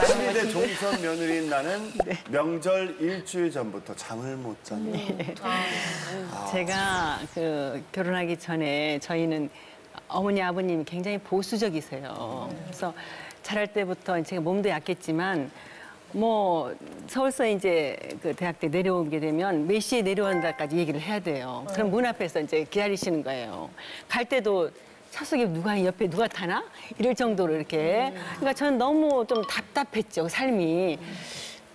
12대 종선 며느리인 나는 명절 일주일 전부터 잠을 못 잔다. 제가 결혼하기 전에 저희는 어머니, 아버님이 굉장히 보수적이세요. 그래서 자랄 때부터 제가 몸도 약했지만 뭐 서울서 이제 대학 때 내려오게 되면 몇 시에 내려온다까지 얘기를 해야 돼요. 그럼 문 앞에서 이제 기다리시는 거예요. 갈 때도 차석에 옆에 누가 타나? 이럴 정도로 이렇게. 그러니까 저는 너무 좀 답답했죠, 삶이.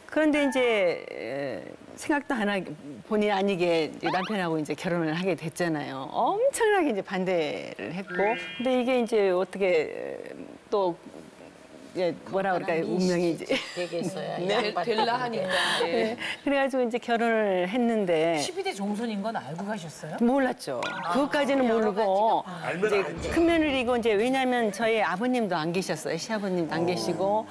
그런데 이제 생각도 안 하게 본의 아니게 남편하고 이제 결혼을 하게 됐잖아요. 엄청나게 이제 반대를 했고. 근데 이게 이제 어떻게 또 뭐라 그럴까요? 운명이 이제 되겠어요. 네. 될라 하니까. 네. 그래가지고 이제 결혼을 했는데 12대 종손인 건 알고 가셨어요? 몰랐죠. 그것까지는 모르고 이제 큰 며느리고 이제 왜냐하면 저희 아버님도 안 계셨어요. 시아버님도 안 계시고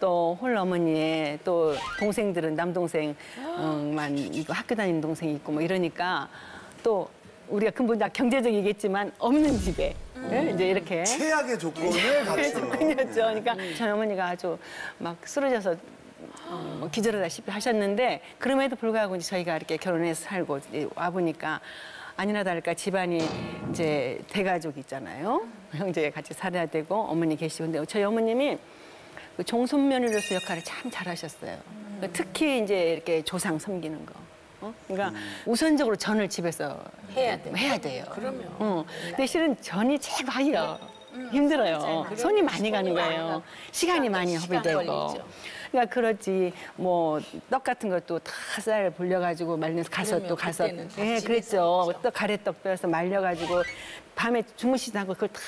또 홀어머니의 또 동생들은 남동생만 있고 학교 다니는 동생이 있고 뭐 이러니까 또 우리가 근본적 경제적이겠지만 없는 집에 이제 이렇게 최악의 조건을 갖춘 조건이었죠. 그러니까 저희 어머니가 아주 막 쓰러져서 기절하다시피 하셨는데 그럼에도 불구하고 이제 저희가 이렇게 결혼해서 살고 이제 와 보니까 아니나 다를까 집안이 이제 대가족 있잖아요. 형제 같이 살아야 되고 어머니 계시고 근데 저희 어머님이 그 종손며느리로서 역할을 참 잘하셨어요. 특히 이제 이렇게 조상 섬기는 거. 그러니까 우선적으로 전을 집에서 해야 돼요. 그러면. 근데 실은 전이 최고예요. 힘들어요. 손이 많이 가는 거예요. 시간이 많이 허비되고. 그러니까 그렇지 뭐 떡 같은 것도 다 쌀 불려가지고 말려서 가서 또 가서 그랬죠. 또 가래떡 빼서 말려가지고 밤에 주무시다가 그걸 다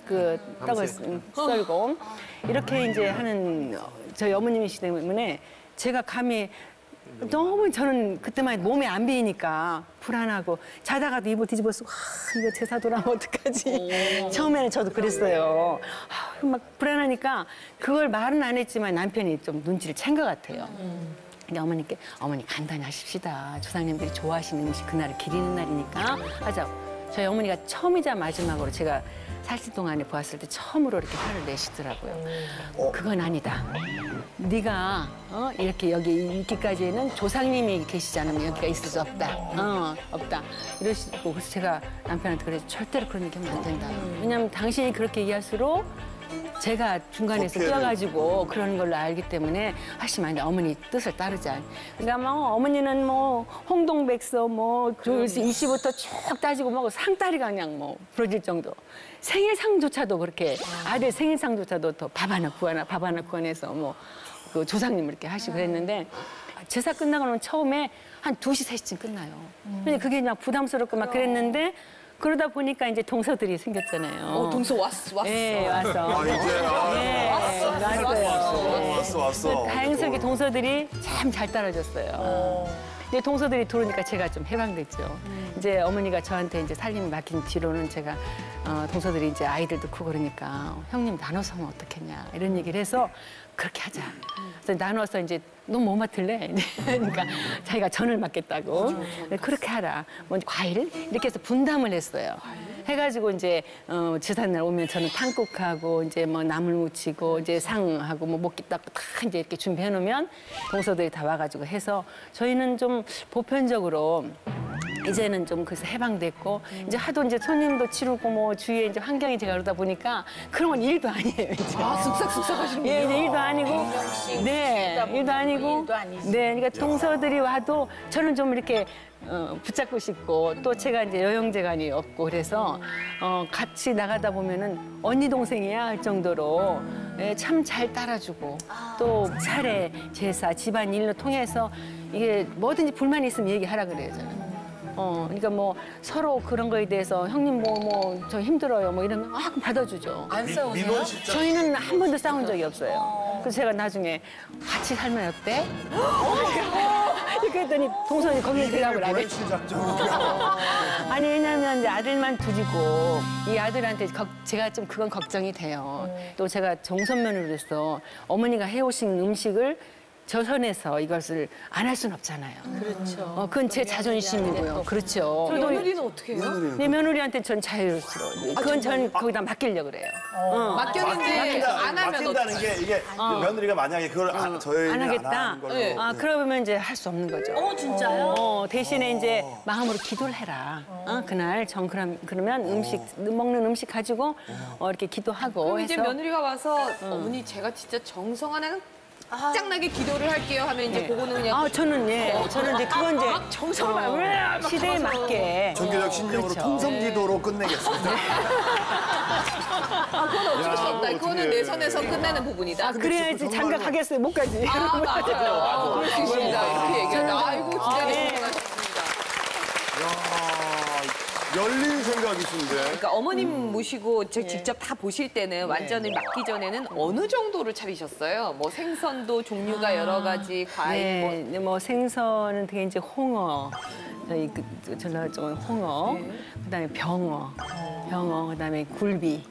그 떡을 썰고 이렇게 이제 하는 저희 어머님이시기 때문에 제가 감히 너무 저는 그때만 해도 몸이 안 베이니까 불안하고 자다가도 이불 뒤집어 쓰고 이거 제사 돌아오면 어떡하지. 처음에는 저도 그랬어요. 막 불안하니까 그걸 말은 안 했지만 남편이 좀 눈치를 챈 것 같아요. 근데 어머니께 어머니 간단히 하십시다. 조상님들이 좋아하시는 음식 그날을 기리는 날이니까 하자고. 저희 어머니가 처음이자 마지막으로 제가 살실 동안에 보았을 때 처음으로 이렇게 화를 내시더라고요. 그건 아니다. 네가 이렇게 여기 있기까지는 조상님이 계시지 않으면 여기가 있을 수 없다. 없다. 이러시고 그래서 제가 남편한테 그래서 절대로 그런 얘기 하면 안 된다. 왜냐하면 당신이 그렇게 얘기할수록 제가 중간에서 뛰어가지고 그런 걸로 알기 때문에 하시면 안 돼. 어머니 뜻을 따르자. 그러니까 뭐 어머니는 뭐 홍동백서 뭐 이시부터 쭉 따지고 뭐 상다리가 그냥 뭐 부러질 정도. 생일상조차도 그렇게 아들 생일상조차도 더 밥 하나 구하내서 뭐 그 조상님을 이렇게 하시고 그랬는데 제사 끝나고 나면 처음에 한 2시, 3시쯤 끝나요. 근데 그게 그냥 부담스럽고 막 그랬는데 그러다 보니까 이제 동서들이 생겼잖아요. 동서 왔어. 네, 와서. 이제 왔어. 다행스럽게 동서들이 참 잘 따라줬어요. 이제 동서들이 들어오니까 제가 좀 해방됐죠. 이제 어머니가 저한테 이제 살림을 맡긴 뒤로는 제가 동서들이 이제 아이들도 크고 그러니까 형님 나눠서 하면 어떻겠냐 이런 얘기를 해서 그렇게 하자. 그래서 나눠서 이제 너 뭐 맡을래? 그러니까 자기가 전을 맡겠다고. 그렇게 하라. 먼저 과일 이렇게 해서 분담을 했어요. 해가지고 이제 제삿날 오면 저는 탕국하고 이제 뭐 나물 무치고 이제 상하고 뭐 먹기 딱 이제 이렇게 준비해 놓으면 동서들이 다 와가지고 해서 저희는 좀 보편적으로 이제는 좀 그래서 해방됐고 이제 하도 이제 손님도 치르고 뭐 주위에 이제 환경이 제가 그러다 보니까 그런 건 일도 아니에요. 이제. 쓱싹쓱싹 하시는군요. 예, 이제 일도 아니고 네, 일도 아니고 네, 그러니까 동서들이 와도 저는 좀 이렇게 붙잡고 싶고 또 제가 이제 여형제간이 없고 그래서 같이 나가다 보면은 언니 동생이야 할 정도로 참 잘 따라주고 또 차례 제사 집안 일로 통해서 이게 뭐든지 불만이 있으면 얘기하라 그래요 저는. 그러니까 뭐 서로 그런 거에 대해서 형님 저 힘들어요 뭐 이러면 그럼 받아주죠. 안 싸우세요? 저희는 한 번도 싸운 적이 없어요. 그래서 제가 나중에 같이 살면 어때? 이렇게 했더니 동선이 거기에 들어가고 안 해. 아니 왜냐면 이제 아들만 둘이고 이 아들한테 제가 좀 그건 걱정이 돼요. 또 제가 종선며느리로서 어머니가 해오신 음식을 저 선에서 이것을 안 할 수는 없잖아요. 그렇죠. 그건 제 자존심이고요. 그렇죠. 며느리는 어떻게 해요? 내 며느리한테 전 자유스러워요. 그건 전 거기다 맡기려고 그래요. 맡겼는데 안 하면 맡긴다는 게 이게 며느리가 만약에 그걸 저희 안 하겠다. 하는 걸로. 네. 그러면 이제 할 수 없는 거죠. 진짜요? 대신에 이제 마음으로 기도를 해라. 그날 그러면 먹는 음식 가지고 이렇게 기도하고 그럼 해서 이제 며느리가 와서 어머니 제가 진짜 정성 하나 짱나게 기도를 할게요 하면 이제 그거는 그냥 저는 이제 그건 이제 정성을 시대에 맞게 종교적 신념으로 그렇죠. 통성기도로 끝내겠습니다. 그건 어쩔 수 없다. 그거는 내 선에서 끝내는 부분이다. 그래야지 장가 가겠어요. 못 가지. 맞아요. 그럴 수 있습니다. 이렇게 얘기하다. 아이고 진짜 고생하셨습니다. 열린 생각이신데. 그러니까 어머님 모시고 직접 다 보실 때는 완전히 맡기 전에는 어느 정도를 차리셨어요? 뭐 생선도 종류가 여러 가지, 과일 네, 뭐 생선은 되게 이제 홍어, 저희 전라 쪽은 홍어, 그다음에 병어, 그다음에 굴비.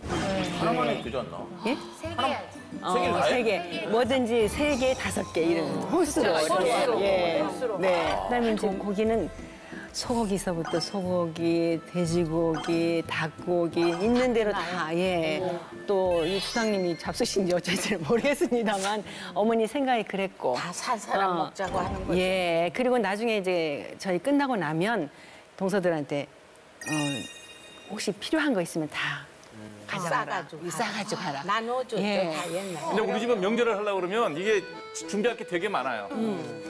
하나만 해도 되지 않나? 예? 개를 다 세 개. 뭐든지 3개, 5개 이런 홀수로. 예. 네. 그다음에 이제 고기는 소고기서부터 소고기, 돼지고기, 닭고기 있는 대로 다 또 이 수장님이 잡수신지 어쩔지는 모르겠습니다만 어머니 생각이 그랬고 다 산 사람 먹자고 하는 거죠. 예. 그리고 나중에 이제 저희 끝나고 나면 동서들한테 혹시 필요한 거 있으면 다 가져가라. 싸가지고 가라. 나눠줬죠, 예. 다 옛날에. 근데 우리 집은 명절을 하려고 그러면 이게 준비할 게 되게 많아요.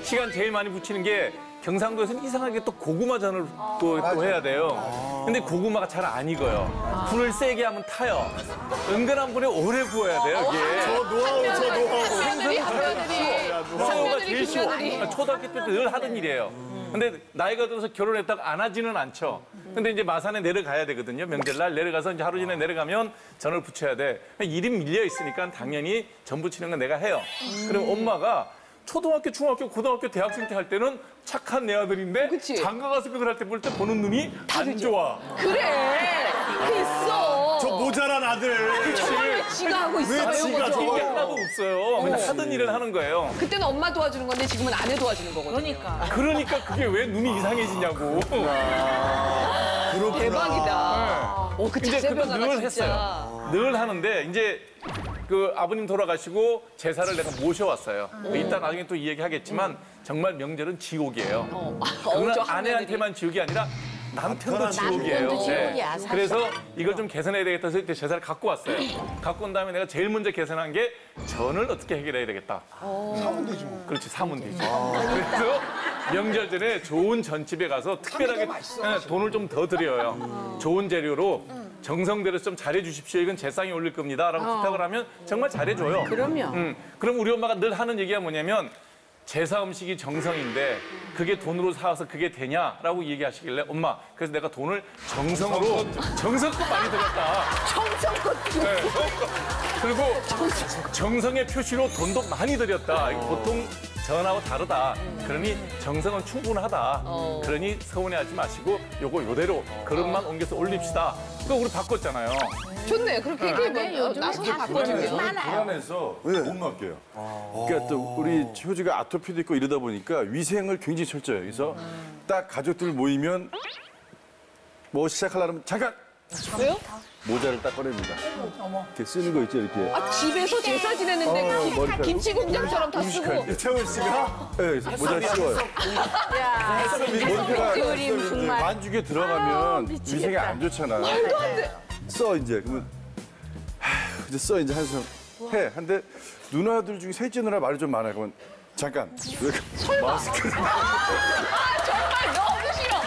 시간 제일 많이 붙이는 게 경상도에서는 이상하게 또 고구마전을 또 해야 돼요. 근데 고구마가 잘 안 익어요. 불을 세게 하면 타요. 은근한 불에 오래 구워야 돼요, 이게. 저 노하우. 며느리, 새우가 제일 쉬워. 며느리. 초등학교 때도 늘 하던 일이에요. 근데 나이가 들어서 결혼했다가 안 하지는 않죠. 근데 이제 마산에 내려가야 되거든요. 명절날 내려가서 이제 하루 전에 내려가면 전을 부쳐야 돼. 일이 밀려 있으니까 당연히 전 부치는 건 내가 해요. 그럼 엄마가 초등학교, 중학교, 고등학교, 대학생 때 할 때는 착한 내 아들인데 그치. 장가 가서 그걸 할 때 볼 때 보는 눈이 안 좋아. 그래. 그게 있어. 저 모자란 아들. 정말 왜 지가 하고 있어요? 왜 지가 이거죠? 이게 하나도 없어요. 그냥 하던 일을 하는 거예요. 그때는 엄마 도와주는 건데 지금은 아내 도와주는 거거든요. 그러니까 그게 왜 눈이 이상해지냐고. 그렇구나. 대박이다. 그 이제 자세 그거 변화가 늘 진짜. 했어요. 늘 하는데 이제 그 아버님 돌아가시고 제사를 내가 모셔왔어요. 이따 나중에 또 이 얘기 하겠지만 정말 명절은 지옥이에요. 그건 저 아내한테만 지옥이 아니라 남편도 지옥이에요. 남편도 지옥이야, 사실. 그래서 이걸 좀 개선해야 되겠다 해서 그때 제사를 갖고 왔어요. 갖고 온 다음에 내가 제일 먼저 개선한 게 전을 어떻게 해결해야 되겠다. 사면 되지 뭐. 그렇지, 사면 되지. 그래서 명절 전에 좋은 전집에 가서 특별하게 돈을 좀 더 드려요. 좋은 재료로 정성대로 좀 잘해주십시오. 이건 제상에 올릴 겁니다. 라고 부탁을 하면 정말 잘해줘요. 그럼요. 그럼 우리 엄마가 늘 하는 얘기가 뭐냐면 제사 음식이 정성인데 그게 돈으로 사와서 그게 되냐라고 얘기하시길래 엄마 그래서 내가 돈을 정성으로 정성껏 많이 들였다. 정성껏 네, 그리고 정성의 표시로 돈도 많이 들였다. 보통 전하고 다르다. 그러니 정성은 충분하다. 그러니 서운해하지 마시고 요거 요대로 그릇만 옮겨서 올립시다. 그거 우리 바꿨잖아요. 좋네. 그렇게 얘기하면 나서서 바꿔줄게요. 불안해서 못 맡겨요. 그러니까 또 우리 효주가 아토피도 있고 이러다 보니까 위생을 굉장히 철저해요. 그래서 딱 가족들 모이면 뭐 시작하려면 잠깐! 왜요? 모자를 딱 꺼냅니다. 이렇게 쓰는 거 있죠, 이렇게. 집에서 제사 지내는데 머리카락. 김치 공장처럼 다 쓰고. 태훈 씨가 네, 그래서 모자를 씌워요. 머리카락 반죽에 들어가면 위생이 안 좋잖아. 말도 안 돼. 써, 이제. 그러면 이제 써, 이제 한숨 해. 근데 누나들 중에 셋째 누나 말이 좀 많아요. 그러면 잠깐. 마스크를. 정말 너무 싫어.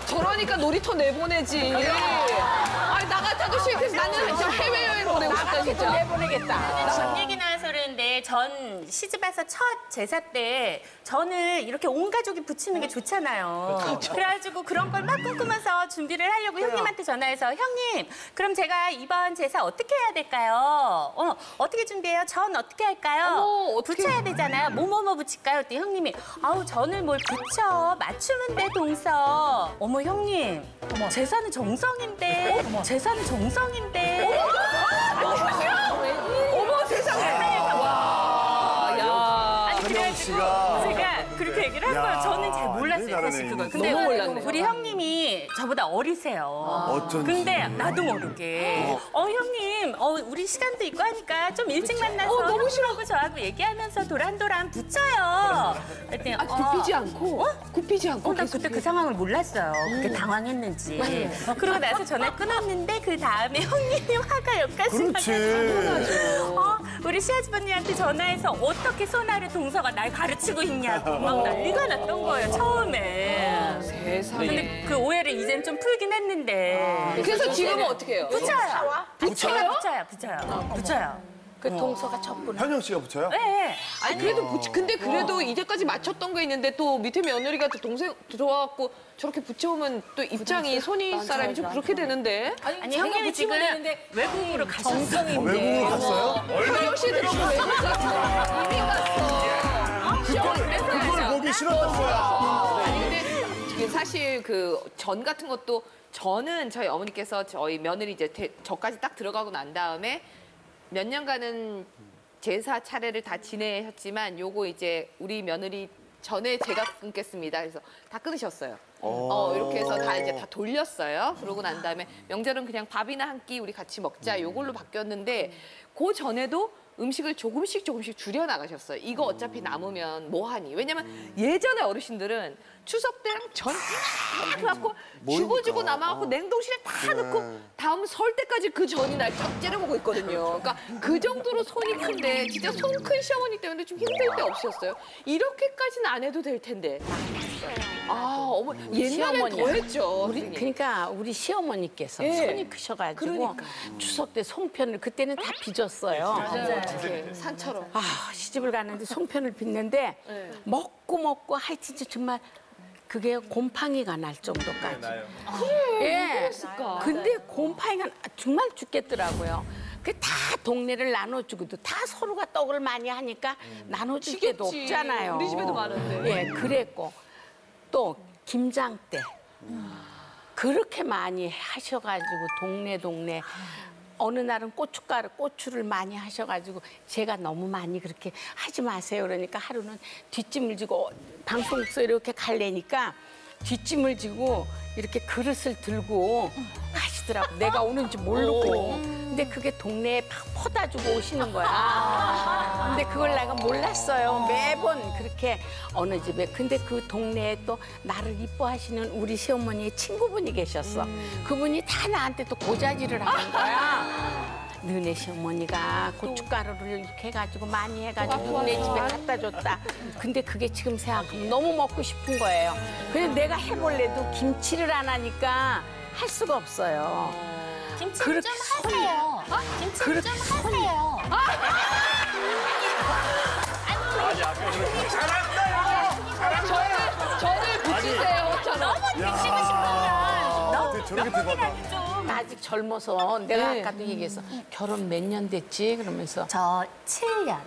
저러니까 놀이터 내보내지. 아니 나 같아도 싫겠어. 나는 진짜 해외여행 보내고 싶다 진짜. 내보내겠다. 전 얘기 나와서 그러는데 전 시집와서 첫 제사 때 전을 이렇게 온 가족이 부치는 게 좋잖아요. 그래가지고 그런 걸 막 꿈꾸면서 준비를 하려고 형님한테 전화해서 형님 그럼 제가 이번 제사 어떻게 해야 될까요? 어떻게 준비해요? 전 어떻게 할까요? 어머, 어떻게. 부쳐야 되잖아요. 뭐뭐뭐 부칠까요? 그랬더니 형님이 아우 전을 뭘 부쳐 맞추면 돼 동서. 어머 형님 제사는 정성인데 제사는 정성인데 어머 세상에. 와, 야. 아니 씨가. 제가 그렇게 얘기를 한 거예요. 저는 잘 몰랐어요, 다르네, 사실 그걸. 이게. 근데 너무 몰랐네. 우리 형님이 저보다 어리세요. 어쩐지. 근데 나도 모르게 형님 우리 시간도 있고 하니까 좀 일찍 만나서 너무 싫어하고 저하고 얘기하면서 도란도란 붙여요. 그랬더니 굽히지 않고 굽히지 않고 나 계속 그때 그 상황을 몰랐어요. 그렇게 당황했는지. 그러고 나서 전화 끊었는데 그 다음에 형님이 화가 여기까지 그렇지. 우리 시아주버님한테 전화해서 어떻게 소나를 동서가 날 가르치고 있냐고 막 난리가 났던 거예요, 처음에. 세상에. 근데 그 오해를 이젠 좀 풀긴 했는데. 그래서 지금은 어떻게 해요? 붙여요. 붙여요? 붙여요. 그 동서가 전부 현영 씨가 붙여요? 네. 아니 그래도 근데 그래도 이제까지 맞췄던 거 있는데 또 밑에 며느리가 또 동생 들어와갖고 저렇게 붙여오면 또 입장이 손이 사람이 좀 그렇게 되는데. 아니 형님이 지금 외국으로 가셨어요. 외국으로 갔어요? 현영 씨 들어오고 왜 그러지? 이미 갔어. 그걸 보기 싫었던 거야. 아니 근데 사실 그 전 같은 것도 저는 저희 어머니께서 저희 며느리 이제 저까지 딱 들어가고 난 다음에 몇 년간은 제사 차례를 다 지내셨지만 요거 이제 우리 며느리 전에 제가 끊겠습니다. 그래서 다 끊으셨어요. 이렇게 해서 다 이제 다 돌렸어요. 그러고 난 다음에 명절은 그냥 밥이나 한 끼 우리 같이 먹자 요걸로 바뀌었는데 그 전에도 음식을 조금씩 줄여 나가셨어요. 이거 어차피 남으면 뭐하니? 왜냐면 예전에 어르신들은 추석 때랑 전 다 해갖고 주고 남아갖고 냉동실에 다 넣고 다음 설 때까지 그 전이 날 ጨ려보고 있거든요. 그러니까 그 정도로 손이 큰데 진짜 손 큰 시어머니 때문에 좀 힘들 때 없으셨어요? 이렇게까지는 안 해도 될 텐데. 어머 옛날엔 더 했죠. 선생님. 그러니까 우리 시어머니께서 예. 손이 크셔가지고 그러니까. 추석 때 송편을 그때는 다 빚었어요. 이렇게 산처럼. 시집을 갔는데 송편을 빚는데 먹고 하여튼 진짜 정말 그게 곰팡이가 날 정도까지. 예. 근데 곰팡이가 정말 죽겠더라고요. 그 다 동네를 나눠주고도 다 서로가 떡을 많이 하니까 나눠줄 때도 지겹지. 없잖아요. 우리 집에도 많은데. 예, 그랬고 또 김장 때 그렇게 많이 하셔가지고 동네 어느 날은 고추를 많이 하셔가지고 제가 너무 많이 그렇게 하지 마세요 그러니까 하루는 뒷짐을 지고 방송국서 이렇게 갈래니까 뒷짐을 지고 이렇게 그릇을 들고 가시더라고. 내가 오는지 모르고. 근데 그게 동네에 막 퍼다 주고 오시는 거야. 근데 그걸 내가 몰랐어요. 매번 그렇게 어느 집에. 근데 그 동네에 또 나를 이뻐하시는 우리 시어머니의 친구분이 계셨어. 그분이 다 나한테 또 고자질을 하는 거야. 너네 시어머니가 고춧가루를 이렇게 해가지고 많이 해가지고 동네 집에 갖다 줬다. 근데 그게 지금 생각하면 너무 먹고 싶은 거예요. 그래서 내가 해볼래도 김치를 안 하니까 할 수가 없어요. 김치를 좀 하세요. 김치를 좀 하세요. 저를 붙이세요. 너무 드시고 싶으면 어떻게 저렇게 대박이야. 좀. 아직 젊어서 내가 네. 아까도 얘기했어. 결혼 몇 년 됐지? 그러면서 저 7년.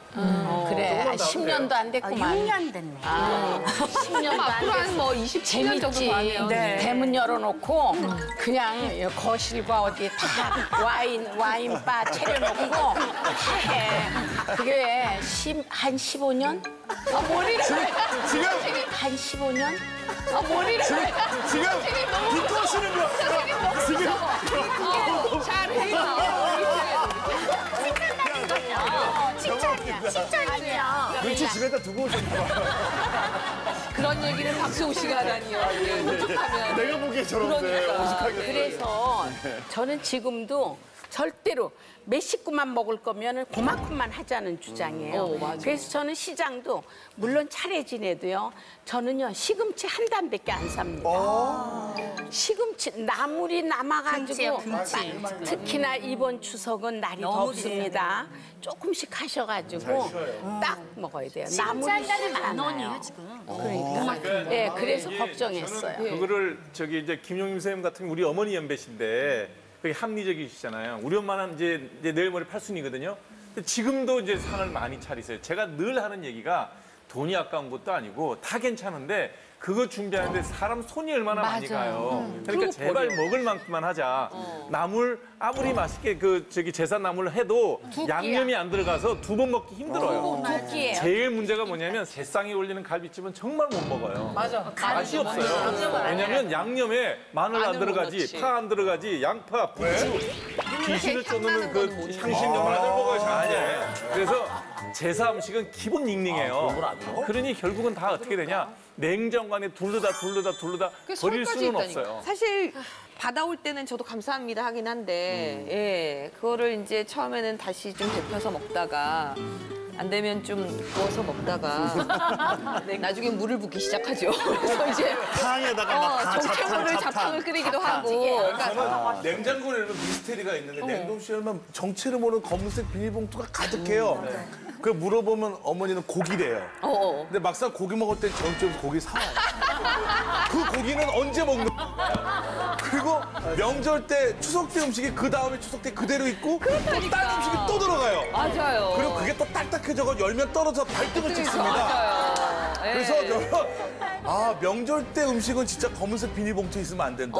그래 10년도 안 됐구만. 6년 됐네. 10년도 안 앞으로 됐어. 한 뭐 27년 정도 재밌지. 더 하면. 네. 대문 열어놓고 그냥 거실과 어디 다 와인바 차려놓고 다 해. 그게 한 15년? 머리를 지금 한 15년? 머리를 지금 비꼬시는 거야. 지금 칭찬이야. 눈치 집에다 두고 오셨나 봐. 그런 얘기는 박수호 씨가 하다니요. 어떡하면. 내가 보기에 저런데 그러니까. 어색하게. 그래서 저는 지금도 절대로 몇 식구만 먹을 거면 그만큼만 하자는 주장이에요. 맞아. 그래서 저는 시장도 물론 차례 지내도요. 저는요 시금치 한 단밖에 안 삽니다. 시금치 나물이 남아가지고 금치요, 특히나 이번 추석은 날이 덥습니다. 조금씩 하셔가지고 딱 먹어야 돼요. 나물이 한 많아요. 10,000원이에요, 지금. 그러니까. 예, 그래서 걱정했어요. 그거를 저기 이제 김용임 선생님 같은 우리 어머니 연배신데 그게 합리적이시잖아요. 우리 엄마는 이제 내일 모레 팔순이거든요. 근데 지금도 이제 상을 많이 차리세요. 제가 늘 하는 얘기가 돈이 아까운 것도 아니고 다 괜찮은데 그거 준비하는데 사람 손이 얼마나 많이 가요. 그러니까 제발 먹을 만큼만 하자. 나물 아무리 맛있게 제산 나물을 해도 양념이 안 들어가서 2번 먹기 힘들어요. 제일 문제가 뭐냐면 세상에 올리는 갈비찜은 정말 못 먹어요. 맞아. 맛이 없어요. 왜냐면 양념에 마늘 안 들어가지, 파 안 들어가지, 양파, 부추, 귀신을 쫓는 그 향신료 마늘 먹어야 잘 돼. 그래서 제사 음식은 기본 닝닝해요. 그러니 결국은 다 어떻게 되냐? 냉장고에 둘러다 버릴 수는 없어요. 사실 받아올 때는 저도 감사합니다 하긴 한데 예 그거를 이제 처음에는 다시 좀 데펴서 먹다가 안 되면 좀 구워서 먹다가 나중에 물을 붓기 시작하죠. 그래서 이제 탕에다가 막 정체물을 자판을 끓이기도 하고. 그러니까 냉장고에 열면 미스테리가 있는데 냉동실에 열면 정체를 모르는 검은색 비닐봉투가 가득해요. 그 물어보면 어머니는 고기래요. 근데 막상 고기 먹을 때 저녁쯤 고기 사와요. 그 고기는 언제 먹는 거야? 그리고 명절 때 추석 때 음식이 그 다음에 추석 때 그대로 있고 또 다른 음식이 또 들어가요. 맞아요. 그리고 그게 또 딱딱해져서 열면 떨어져 발등을 찍습니다. 맞아요. 예. 그래서 명절 때 음식은 진짜 검은색 비닐봉투 있으면 안 된다.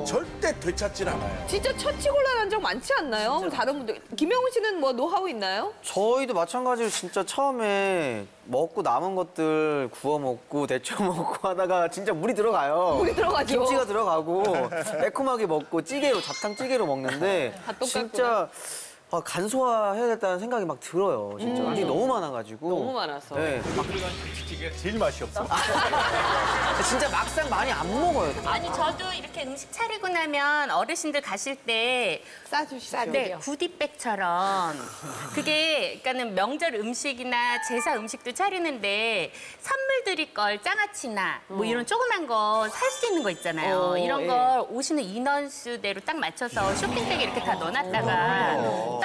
절대 되찾질 않아요. 진짜 처치곤란한 적 많지 않나요? 다른 분들 김영훈 씨는 뭐 노하우 있나요? 저희도 마찬가지로 진짜 처음에 먹고 남은 것들 구워 먹고 데쳐 먹고 하다가 진짜 물이 들어가요. 물이 들어가죠. 김치가 들어가고 매콤하게 먹고 찌개로 잡탕찌개로 먹는데 진짜 간소화해야겠다는 생각이 막 들어요. 진짜 음식이 너무 많아가지고. 너무 많아서. 네. 들어간 김치찌개가 제일 맛이 없어. 진짜 막상 많이 안 먹어요. 아니 저도 이렇게 음식 차리고 나면 어르신들 가실 때 싸주시죠. 네, 구디백처럼 그게 그러니까는 명절 음식이나 제사 음식도 차리는데 선물 드릴 걸 장아찌나 뭐 이런 조그만 거 살 수 있는 거 있잖아요. 이런 걸 오시는 인원수대로 딱 맞춰서 쇼핑백에 이렇게 다 넣어놨다가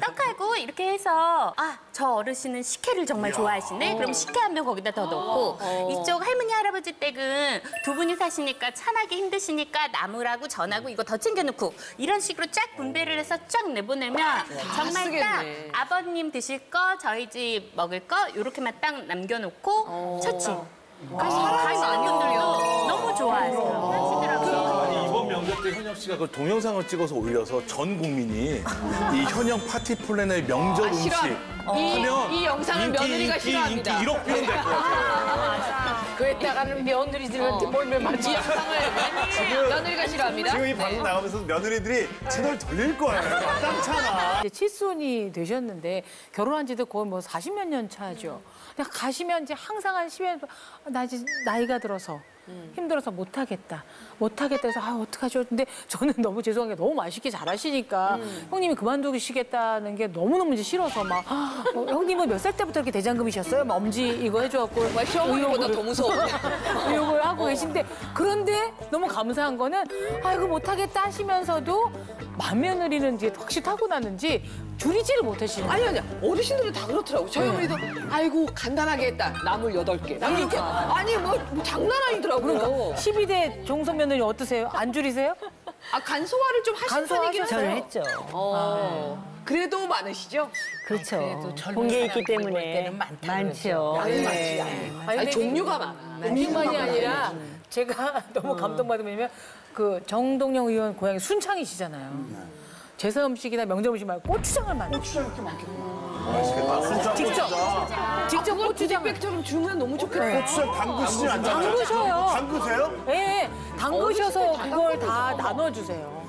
떡하고 이렇게 해서 저 어르신은 식혜를 정말 좋아하시네. 그럼 식혜 한 명 거기다 더 넣고 이쪽 할머니 할아버지 댁은 두 분이 사시니까 찬하기 힘드시니까 나물하고 전하고 이거 더 챙겨놓고 이런 식으로 쫙 분배를 해서 쫙 내보내면 정말 쓰겠네. 딱 아버님 드실 거 저희 집 먹을 거 이렇게만 딱 남겨놓고 처치. 가시는 분들요 너무 좋아하세요. 하시더라고요. 아니 이번 명절 때 현영 씨가 그 동영상을 찍어서 올려서 전 국민이 이 현영 파티 플래너의 명절 음식 하면 이 영상을 며느리가 싫어합니다. 인기 1억 뷰는 될 것 같아요. 그랬다가는 며느리들한테 몰면 맞지. 이 영상을 며느리가 싫어합니다. 지금 이 방송 나가면서 며느리들이 채널 돌릴 거예요. 땀차나. 이제 칠순이 되셨는데 결혼한 지도 거의 뭐 40몇 년 차죠. 근데 가시면 이제 항상 한 10년 나 이제 나이가 들어서 힘들어서 못하겠다 해서 어떡하죠? 근데 저는 너무 죄송한 게 너무 맛있게 잘하시니까 형님이 그만두시겠다는 게 너무너무 이제 싫어서 막 형님은 몇 살 때부터 이렇게 대장금이셨어요? 막 엄지 이거 해줘갖고 시어머니보다 더 무서워. 의욕을 하고 계신데 그런데 너무 감사한 거는 아이고 못하겠다 하시면서도 맏며느리는 이제 확실히 타고나는지 줄이지를 못하시는 아니 어르신들은 다 그렇더라고. 저희 어머니도 아이고 간단하게 했다. 나물 8개. 이렇게 아니 뭐 장난 아니더라고요. 그러니까 12대 종손 며느리 어떠세요? 안 줄이세요? 간소화를 좀 하신 편이긴 저는 하세요. 했죠. 그래도 많으시죠? 그렇죠. 공개 있기 때문에 많죠. 아니, 종류가 많아. 본인만이 아니라 제가 너무 감동받으면 왜냐면 그 정동영 의원 고향이 순창이시잖아요. 제사 음식이나 명절 음식 말고 고추장을 만드세요. 직접 고추장 백처럼 주면 너무 좋겠다. 고추장 담그시지 않잖아요. 담그셔요. 담그세요? 네, 담그셔서 그걸 다 나눠주세요.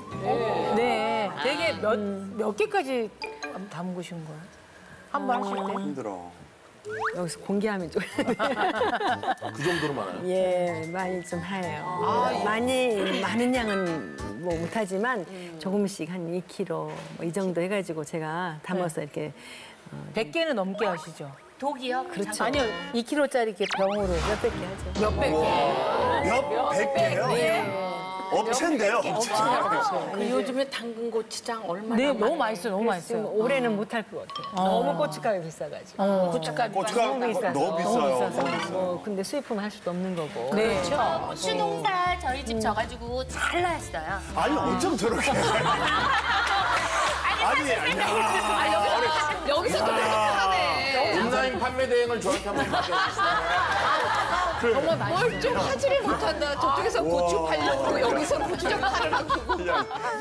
네, 되게 몇 개까지 담그신 거예요? 한 번 하실 때? 힘들어. 여기서 공개하면 좀. 그 정도로 많아요. 예, 많이 좀 해요. 많은 양은 뭐 못하지만 조금씩 한 2kg 뭐 이 정도 해가지고 제가 담아서 이렇게 100개는 넘게 하시죠? 독이요? 그렇죠. 아니요, 2kg짜리 이렇게 병으로 몇백 개 하죠. 몇백 개. 100개요? 업체인데요, 업체. 그 요즘에 당근 고추장 얼마나 네, 많아요. 너무 맛있어요, 너무 지금 맛있어요. 올해는 못할 것 같아요. 너무 고춧가루 비싸가지고. 고춧가루 고추가 너무 비싸서. 너무 비싸요. 뭐 근데 수입품 할 수도 없는 거고. 네. 고추 농사 저희 집 져가지고 잘 나왔어요. 아니, 어쩜 저렇게. 아니, 여기서 또 계속 하네. 온라인 판매 대행을 저한테 한번 맡겨주시면. 뭘 좀 하지를 못한다. 저쪽에서 고추 팔려고 여기서 고추장 팔을 하고.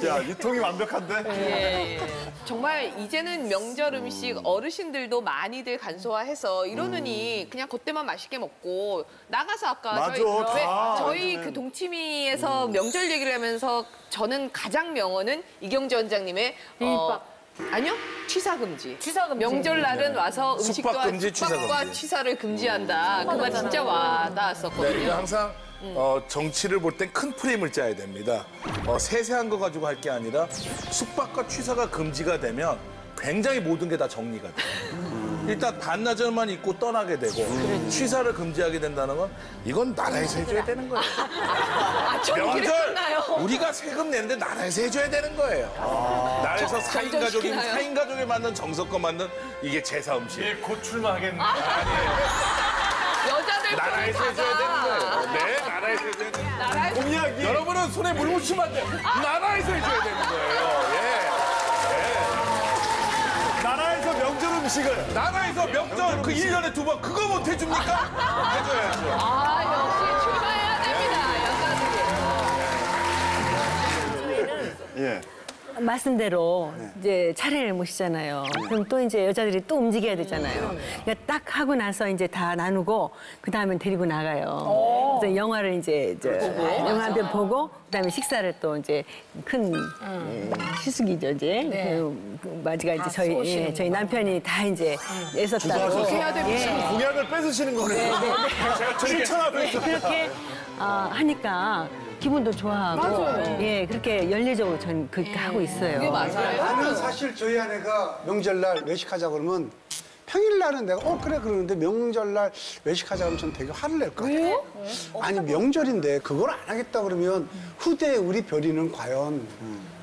야, 유통이 완벽한데? 예. 정말 이제는 명절 음식 어르신들도 많이들 간소화해서 이러느니 그냥 그때만 맛있게 먹고 나가서 아까 맞아, 저희 그 동치미에서 명절 얘기를 하면서 저는 가장 명언은 이경재 원장님의 아니요 취사 금지. 명절날은 와서 음식도 숙박 금지, 취사 숙박과 금지. 취사를 금지한다. 그 말 진짜 와닿았었거든요. 네, 그러니까 항상 정치를 볼 땐 큰 프레임을 짜야 됩니다. 세세한 거 가지고 할 게 아니라 숙박과 취사가 금지가 되면 굉장히 모든 게 다 정리가 돼요. 일단 반나절만 입고 떠나게 되고 취사를 금지하게 된다는 건 이건 나라에서 해줘야 되는 거예요. 명절 우리가 세금 내는데 나라에서 해줘야 되는 거예요. 나라에서 4인 가족에 맞는 정성껏 만든 이게 제사 음식. 곧 출마하겠네. 여자들 나라에서 해줘야 되는 거예요. 네, 나라에서 해줘야 되는 거예요. 공약이. 여러분은 손에 물 묻히면 안 돼요. 나라에서 해줘야 되는 거예요. 예. 나라에서 명절 음식을. 나라에서 명절 그 1년에 2번 그거 못 해줍니까? 해줘야죠. 역시 출마해야 됩니다. 여자들이. 예. 말씀대로 이제 차례를 모시잖아요. 그럼 또 이제 여자들이 또 움직여야 되잖아요. 그러니까 딱 하고 나서 이제 다 나누고 그 다음에 데리고 나가요. 그래서 영화를 이제 영화 한 편 보고 그다음에 식사를 또 이제 큰 시숙이죠 이제 그 맞이가 이제 저희 남편이 다 이제 애썼다고. 해야 됩니다. 공약을 뺏으시는 거네요. 제가 실천하고 있어요. 그렇게 하니까 기분도 좋아하고 예 그렇게 연례적으로 전 그렇게 하고 있어요. 그게 맞아요. 나는 사실 저희 아내가 명절날 외식하자 그러면 평일날은 내가 그래 그러는데 명절날 외식하자 그러면 전 되게 화를 낼 거예요. 왜요? 아니 명절인데 그걸 안 하겠다 그러면 후대에 우리 별이는 과연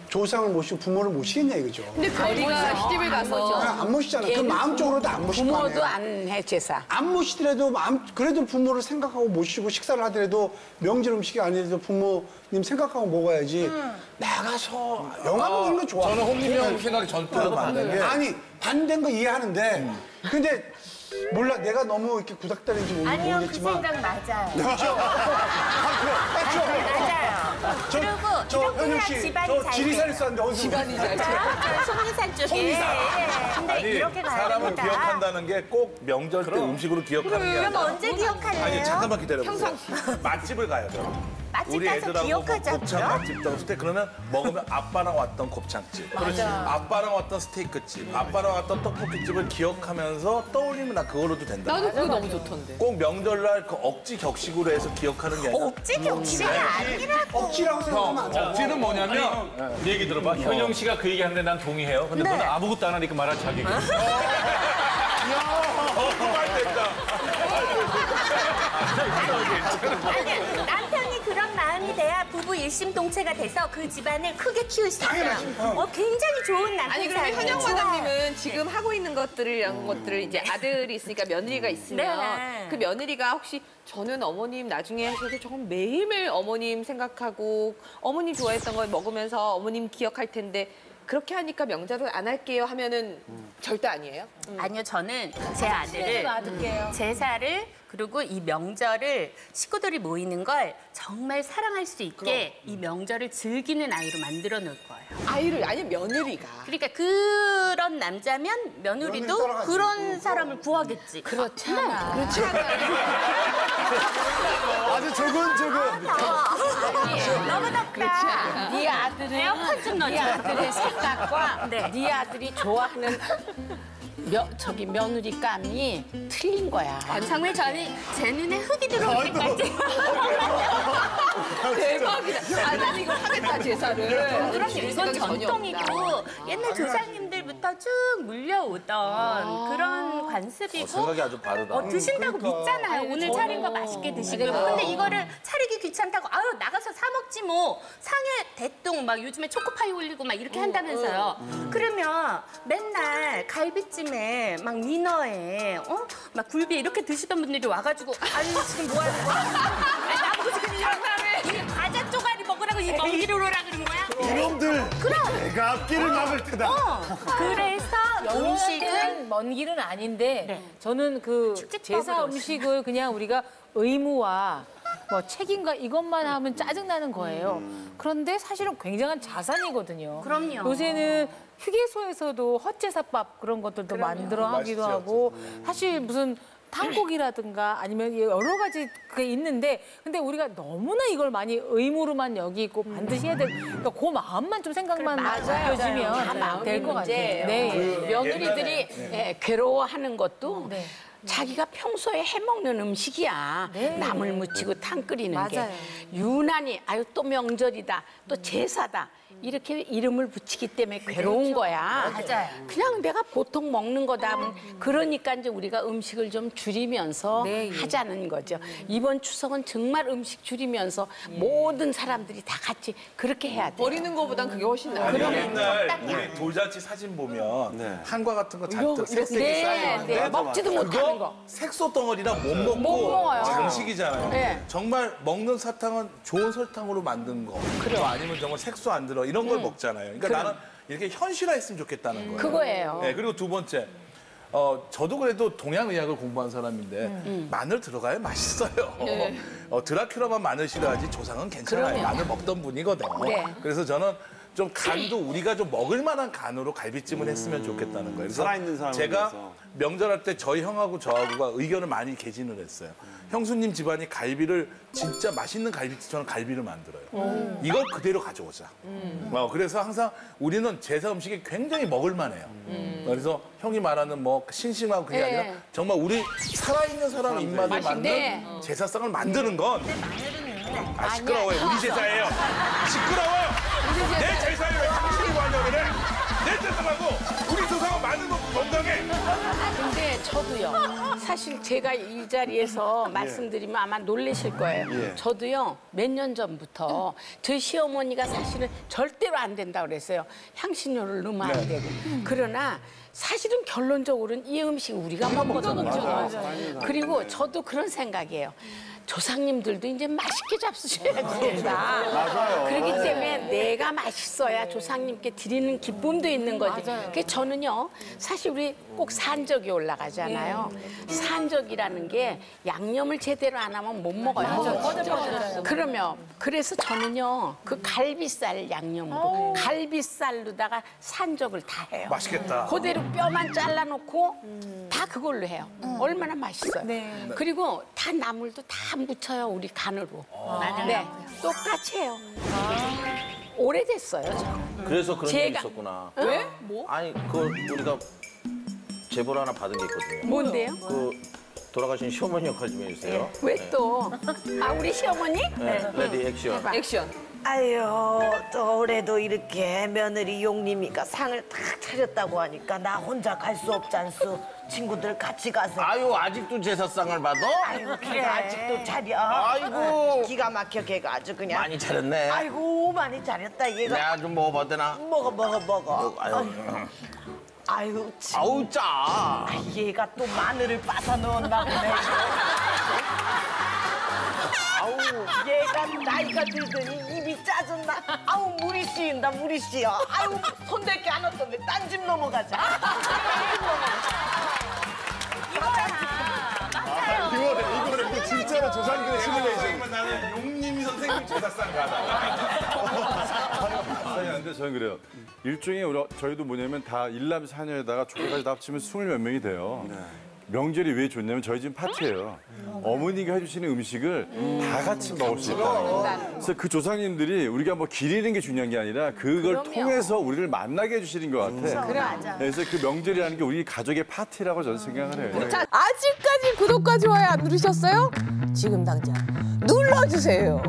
조상을 모시고 부모를 모시겠냐 이거죠. 근데 별이가 시집을 가서 안 모시잖아. 그 마음적으로도 안 모실 거 아니에요. 부모도 안 해 제사. 안 모시더라도 그래도 부모를 생각하고 모시고 식사를 하더라도 명절 음식이 아니라도 부모님 생각하고 먹어야지. 나가서 영화 보는 거 좋아. 저는 홍님이 형 생각이 전적으로 반대인 게 아니 반대인 거 이해하는데 근데 몰라 내가 너무 이렇게 구닥다리인지 아니요, 그 모르겠지만 생각 맞아요. 그렇죠? 맞아요. 저 그리고 현영 이렇게 씨, 집안이 저 잘 지리산에 돼. 쌌는데 어디서 집안이 잘 돼. 저 속리산 쪽에. 근데 아니 이렇게 가야 사람을 됩니다. 기억한다는 게 꼭 명절 때 음식으로 기억하는 게 그럼 아니라 언제 기억할래요? 아니 잠깐만 기다려보세요. 맛집을 가요 저는. 맛집 우리 가서 애들하고 기억하자고요? 곱창 맛집 갔을 때 그러면 먹으면 아빠랑 왔던 곱창집, 아빠랑 왔던 스테이크집, 아빠랑 왔던 떡볶이집을 기억하면서 떠올리면 나 그걸로도 된다. 나도 그거 너무 좋던데. 꼭 명절날 그 억지 격식으로 해서 기억하는 게 아니라 억지 격식이 아니라고. 억지라고 생각하면 안 돼. 억지는 뭐냐면 얘기 들어봐. 현영 씨가 그 얘기 하는데 난 동의해요. 근데 너는 아무것도 안 하니까 말할 자격이 없어. 말 된다. 아니, 남편이 그런 마음이 돼야 부부 일심동체가 돼서 그 집안을 크게 키울 수 있어요. 굉장히 좋은 남편 아니 그러면 사이예요. 현영 과장님은 지금 하고 있는 이런 것들을 이제 아들이 있으니까 며느리가 있으면 네. 그 며느리가 혹시 저는 어머님 나중에 하셔도 조금 매일매일 어머님 생각하고 어머님 좋아했던 걸 먹으면서 어머님 기억할 텐데 그렇게 하니까 명절을 안 할게요 하면은 절대 아니에요? 아니요, 저는 제 아들을 제사를 그리고 이 명절을 식구들이 모이는 걸 정말 사랑할 수 있게 이 명절을 즐기는 아이로 만들어 놓을 거예요. 아이를 아니 며느리가 그러니까 그런 남자면 며느리 며느리도 따라가지. 그런 사람을 구하겠지. 그렇잖아. 그렇지 않아요. 아주 조근조근. 너무 덥다. 네 아들의 에어컨 좀 넣어줘. 네 아들의 색깔과 네. 네 아들이 좋아하는 며느리감이 틀린 거야. 정말 저는 제 눈에 흙이 들어올 때까지. 대박이다. 난 이거 하겠다 제사를. 그럼 줄일 이건 생각이 전혀 전통이고 없다. 옛날 조상님들부터 쭉 물려오던 그런 관습이고 생각이 아주 바르다. 드신다고 믿잖아요. 오늘 차린 거 맛있게 드시고. 근데 이거를 차리기 귀찮다고 아유 나가서 사 먹지 뭐. 상에 대똥 막 요즘에 초코파이 올리고 막 이렇게 한다면서요. 그러면 맨날 갈비찜에 막 민어에 막 굴비 이렇게 드시던 분들이 와가지고 아니 지금 뭐 하는 거야? 아니 나보고 지금 이런 과자 쪼가리 먹으라고 이 먹이를 오라 그런 거야? 이놈들 내가 앞길을 막을 테다. 그래서 음식은 먼 길은 아닌데 저는 그 제사 음식을 그냥 우리가 의무와 뭐 책임과 이것만 하면 짜증나는 거예요. 그런데 사실은 굉장한 자산이거든요. 그럼요. 요새는 휴게소에서도 헛제사밥 그런 것들도 만들어 하기도 하고 사실 무슨 탕국이라든가 아니면 여러 가지 그게 있는데 근데 우리가 너무나 이걸 많이 의무로만 여기고 반드시 해야 될 그러니까 그 마음만 좀 생각만 바뀌어지면 될 것 같아요. 네. 며느리들이 괴로워하는 것도 자기가 평소에 해먹는 음식이야. 나물 무치고 탕 끓이는 게. 유난히 아유 또 명절이다. 또 제사다. 이렇게 이름을 붙이기 때문에 괴로운 거야. 맞아요. 그냥 내가 보통 먹는 거다. 그러니까 이제 우리가 음식을 좀 줄이면서 하자는 거죠. 이번 추석은 정말 음식 줄이면서 모든 사람들이 다 같이 그렇게 해야 돼. 버리는 거보단 그게 훨씬 나아요. 옛날 우리 돌잔치 사진 보면 한과 같은 거 잔뜩 색색이 쌓여있는데 먹지도 못하는 거. 색소 덩어리라 못 먹고 장식이잖아요. 정말 먹는 사탕은 좋은 설탕으로 만든 거. 또 아니면 정말 색소 안 들어 이런 걸 먹잖아요. 그러니까 나는 이렇게 현실화했으면 좋겠다는 거예요. 그거예요. 네, 그리고 두 번째. 저도 그래도 동양의학을 공부한 사람인데 마늘 들어가야 맛있어요. 드라큘라만 마늘 싫어하지 조상은 괜찮아요. 마늘 먹던 분이거든. 그래서 저는 좀 간도 우리가 좀 먹을 만한 간으로 갈비찜을 했으면 좋겠다는 거예요. 그래서 살아있는 사람을 제가 위해서. 명절할 때 저희 형하고 저하고가 의견을 많이 개진을 했어요. 형수님 집안이 갈비를 진짜 맛있는 갈비찜처럼 갈비를 만들어요. 이걸 그대로 가져오자. 그래서 항상 우리는 제사 음식이 굉장히 먹을 만해요. 그래서 형이 말하는 뭐 싱싱하고 그게 아니라 정말 우리 살아있는 사람 입맛에 맞는 제사상을 만드는 건 시끄러워요. 우리 제사예요. 시끄러워요. 내 제사에 왜 당신이 관여를 해? 내 제사라고 우리 조상은 많은 거 건강해. 근데 저도요. 사실 제가 이 자리에서 말씀드리면 아마 놀라실 거예요. 저도요. 몇 년 전부터 저희 시어머니가 사실은 절대로 안 된다고 그랬어요. 향신료를 넣으면 안 되고. 그러나 사실은 결론적으로는 이 음식 우리가 먹거든요. 그리고 저도 그런 생각이에요. 조상님들도 이제 맛있게 잡수셔야 된다. 그렇기 때문에 내가 맛있어야 조상님께 드리는 기쁨도 있는 거지. 그래서 저는요, 사실 우리 꼭 산적이 올라가잖아요. 산적이라는 게 양념을 제대로 안 하면 못 먹어요. 그러면 그래서 저는요, 그 갈비살 양념으로 갈비살로다가 산적을 다 해요. 맛있겠다. 그대로 뼈만 잘라놓고 다 그걸로 해요. 얼마나 맛있어요. 그리고 다 나물도 다 묻혀요, 우리 간으로. 네, 똑같이 해요. 오래됐어요, 저. 그래서 그런 제가- 일이 있었구나. 왜? 뭐? 아니, 우리가 제보를 하나 받은 게 있거든요. 뭔데요? 돌아가신 시어머니 역할 좀 해주세요. 왜 또? 아, 우리 시어머니? 네, 레디 액션. 액션. 아유, 또 올해도 이렇게 며느리 용림이가 상을 탁 차렸다고 하니까 나 혼자 갈 수 없잖수. 친구들 같이 가서. 아유, 아직도 제사상을 받아? 아이고, 걔가 아직도 차려. 아이고. 기가 막혀, 걔가 아주 그냥. 많이 차렸네. 아이고, 많이 차렸다, 얘가. 내가 좀 먹어봐도 되나? 먹어. 아유. 아유, 참. 아우, 짜. 아, 얘가 또 마늘을 빠서 넣었나 보네. 아우, 얘가 나이가 들더니 입이 짜증나. 아우, 물이 씌인다, 물이 씌어. 아유, 손댈 게 하나도 없네. 딴 집 넘어가자. 이거는 진짜로 조상들의 시뮬레이션. 나는 용림 선생님 제사상 가다. 아니, 근데 저는 그래요. 일종의 저희도 뭐냐면 다 일남 사녀에다가 조카까지 다 합치면 20몇 명이 돼요. 명절이 왜 좋냐면 저희 집 파티예요. 어머니가 해주시는 음식을 다 같이 먹을 수 있다. 그래서 그 조상님들이 우리가 뭐 기리는 게 중요한 게 아니라 그걸 통해서 우리를 만나게 해주시는 것 같아. 그래서 그 명절이라는 게 우리 가족의 파티라고 저는 생각을 해요. 아직까지 구독과 좋아요 안 누르셨어요? 지금 당장 눌러주세요.